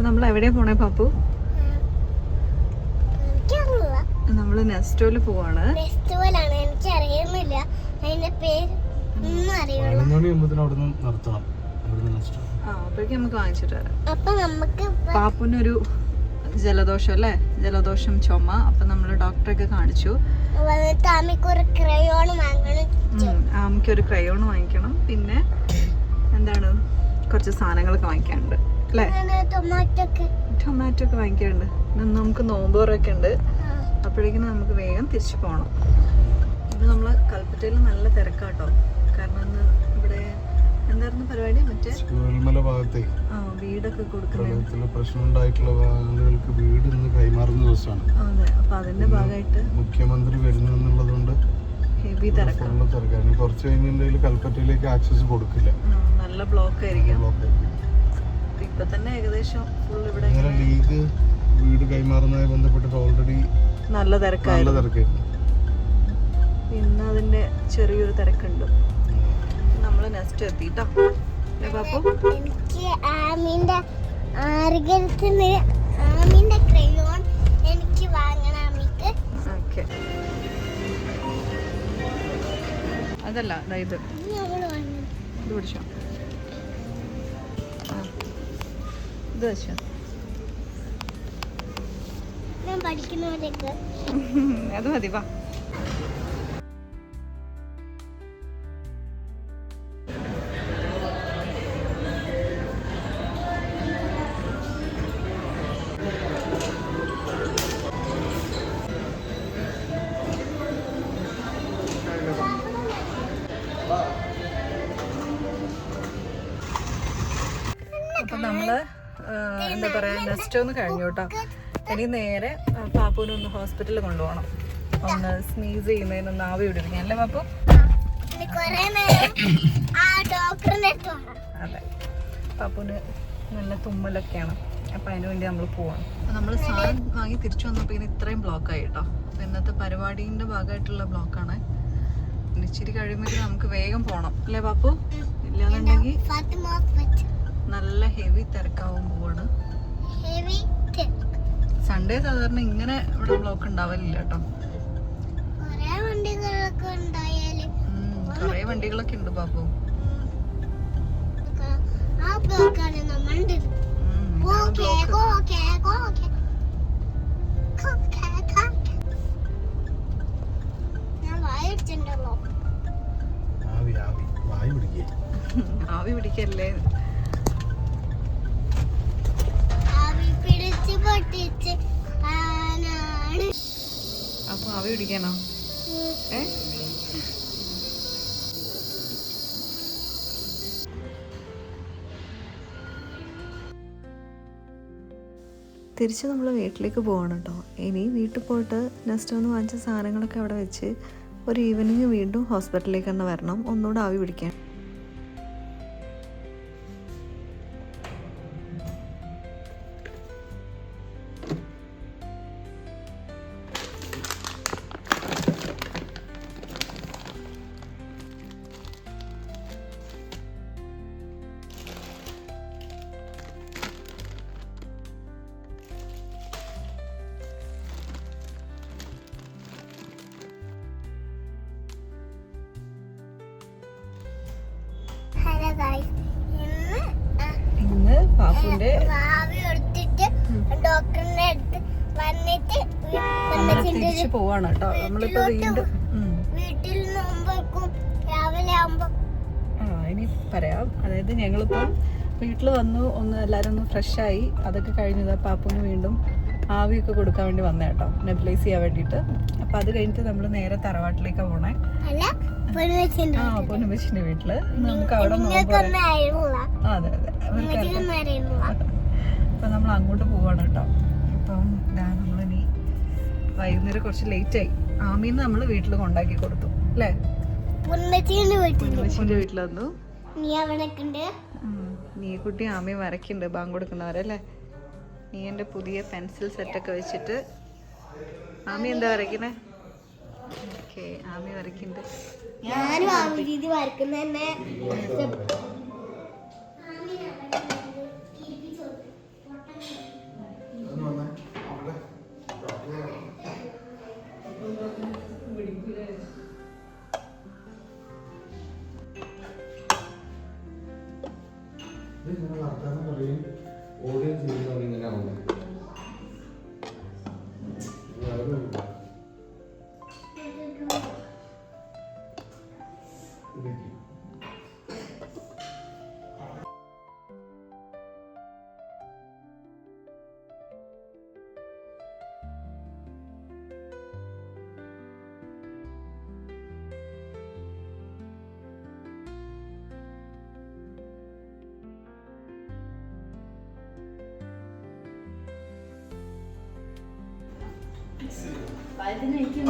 നമ്മൾ എവിടെയാ പോണേ പാപ്പു? നമ്മള് നെസ്റ്റോയില് പോവാണ്. അപ്പോഴേക്കും നമുക്ക് വാങ്ങിച്ചിട്ട് വരാം. പാപ്പുനൊരു ജലദോഷം അല്ലേ, ജലദോഷം ചുമ. അപ്പൊ നമ്മള് ഡോക്ടറൊക്കെ കാണിച്ചു. ആമിക്കൊരു ക്രയോൺ വാങ്ങിക്കണം. പിന്നെ എന്താണ്, കുറച്ച് സാധനങ്ങളൊക്കെ വാങ്ങിക്കാനുണ്ട് അല്ലേ? ടൊമാറ്റോ ഒക്കെ വാങ്ങിക്കാനുണ്ട്. നമുക്ക് നോമ്പോറൊക്കെ ഉണ്ട്. അപ്പോഴേക്കും നമുക്ക് വേഗം തിരിച്ചു പോകണം. ഇത് നമ്മള് കൽപ്പറ്റയിൽ നല്ല തിരക്കാട്ടോ. കാരണം ഇന്ന് ഇവിടെ എന്തായിരുന്നു പരിപാടി? മറ്റേ ഭാഗത്തെ വീടൊക്കെ കൊടുക്കുന്ന പ്രശ്നം ഉണ്ടായിട്ടുള്ള ആളുകൾക്ക് വീട് ഇന്ന് കൈമാറുന്ന ദിവസമാണ്. അതെ, അപ്പൊ അതിന്റെ ഭാഗമായിട്ട് മുഖ്യമന്ത്രി വരുന്നുള്ളതുകൊണ്ട് ഹെവി തിരക്കാണ്. കുറച്ച് കഴിഞ്ഞിട്ടുണ്ടെങ്കിൽ കൽപ്പറ്റയിലേക്ക് ആക്സസ് കൊടുക്കില്ല. നല്ല ബ്ലോക്ക് ആയിരിക്കും. ഇപ്പൊ തന്നെ ഏകദേശം ഫുൾ ഇവിടെ ലീഗ് വീട് കൈമാറുന്നതുമായി ബന്ധപ്പെട്ടിട്ട് ഓൾറെഡി നല്ല തിരക്കായിരുന്നു. ഇന്ന് അതിന്റെ ചെറിയൊരു തിരക്കുണ്ട്. നമ്മള് നെക്സ്റ്റ് എത്തിട്ടോ പാപ്പു. എനിക്ക് ആമിന്റെ ആമിന്റെ ക്രയോൺ എനിക്ക് വാങ്ങണം. ആമിക്ക് ഓക്കെ, അതല്ല ഇത് പിടിച്ചോ, ഇത് വെച്ചോ. ഞാൻ പഠിക്കുന്നവരൊക്കെ അത് മതി. വാ, അപ്പൊ നമ്മള് എന്താ പറയാ, നെക്സ്റ്റ് ഒന്ന് കഴിഞ്ഞു കേട്ടോ. ഇനി നേരെ പാപ്പുവിനെ ഒന്ന് ഹോസ്പിറ്റലിൽ കൊണ്ടുപോകണം. ഒന്ന് സ്നീസ് ചെയ്യുന്നതിനൊന്ന് ആവി പിടിപ്പിക്കാൻ അല്ലേ പാപ്പു? അതെ, പാപ്പുവിന് നല്ല തുമ്മലൊക്കെയാണ്. അപ്പൊ അതിനു വേണ്ടി നമ്മൾ പോവാണ്. നമ്മൾ സാധനം വാങ്ങി തിരിച്ചു വന്നപ്പോ ഇനി ഇത്രയും ബ്ലോക്ക് ആയി കേട്ടോ. ഇന്നത്തെ പരിപാടിന്റെ ഭാഗമായിട്ടുള്ള ബ്ലോക്കാണ്. ഇച്ചിരി കഴിയുമ്പോൾ നമുക്ക് വേഗം പോണം അല്ലേ പാപ്പു? ഇല്ലാന്നുണ്ടെങ്കിൽ നല്ല ഹെവി തിരക്കാവാൻ പോവാണ്. സൺഡേ സാധാരണ ഇങ്ങനെ ഇവിടെ ബ്ലോക്ക് ഉണ്ടാവലില്ല കേട്ടോ. കൊറേ വണ്ടികളൊക്കെ ഉണ്ട് പാപ്പു. ആവി പിടിക്കല്ലേ? അപ്പൊ ആവി പിടിക്കാനോ? തിരിച്ച് നമ്മൾ വീട്ടിലേക്ക് പോവാണ് കേട്ടോ. ഇനി വീട്ടിൽ പോയിട്ട് നെക്സ്റ്റ് ഒന്ന് വാങ്ങിച്ച സാധനങ്ങളൊക്കെ അവിടെ വെച്ച് ഒരു ഈവനിങ് വീണ്ടും ഹോസ്പിറ്റലിലേക്ക് തന്നെ വരണം, ഒന്നുകൂടെ ആവി പിടിക്കാൻ. ഇന്ന് പാപ്പുന്റെ ഡോക്ടറിന്റെ അടുത്ത് വന്നിട്ട് തിരിച്ചു പോവാണ് കേട്ടോ. നമ്മളിപ്പോ വീണ്ടും വീട്ടിൽ നോമ്പും രാവിലെ ആവുമ്പോ ഇനി പറയാം. അതായത് ഞങ്ങളിപ്പം വീട്ടിൽ വന്നു, ഒന്ന് എല്ലാവരും ഒന്ന് ഫ്രഷായി. അതൊക്കെ കഴിഞ്ഞത് പാപ്പുന് വീണ്ടും ആവിയൊക്കെ കൊടുക്കാൻ വേണ്ടി വന്നേ കേട്ടോ, നെബുലൈസ് ചെയ്യാൻ വേണ്ടിയിട്ട്. അപ്പൊ അത് കഴിഞ്ഞിട്ട് നമ്മൾ നേരെ തറവാട്ടിലേക്കാണ് പോണേ. പൊന്നുമ്മച്ചിന്റെ വീട്ടില് നമുക്ക് അവിടെ അതെ അതെ അപ്പൊ നമ്മൾ അങ്ങോട്ട് പോവാണ് കേട്ടോ. അപ്പം നമ്മളിനി വൈകുന്നേരം കുറച്ച് ലേറ്റ് ആയി. ആമീന്ന് നമ്മള് വീട്ടിൽ കൊണ്ടാക്കി കൊടുത്തു അല്ലേ? പൊന്നുമ്മച്ചിന്റെ വീട്ടിൽ വന്നു. നീ കുട്ടി ആമയും വരയ്ക്കുന്നുണ്ട്, ബാങ്ക് കൊടുക്കുന്നവരല്ലേ? നീ എൻ്റെ പുതിയ പെൻസിൽ സെറ്റൊക്കെ വെച്ചിട്ട്. ആമി എന്താ വരയ്ക്കണേ? ഓക്കെ, ആമി വരയ്ക്കുന്നുണ്ട്. ഞാനും ആമി രീതി വരയ്ക്കുന്ന തന്നെ ഓഡിയൻസ് ചെയ്യുന്നത് ഇങ്ങനെയാണല്ലോ. വയറ്റിന് എനിക്ക്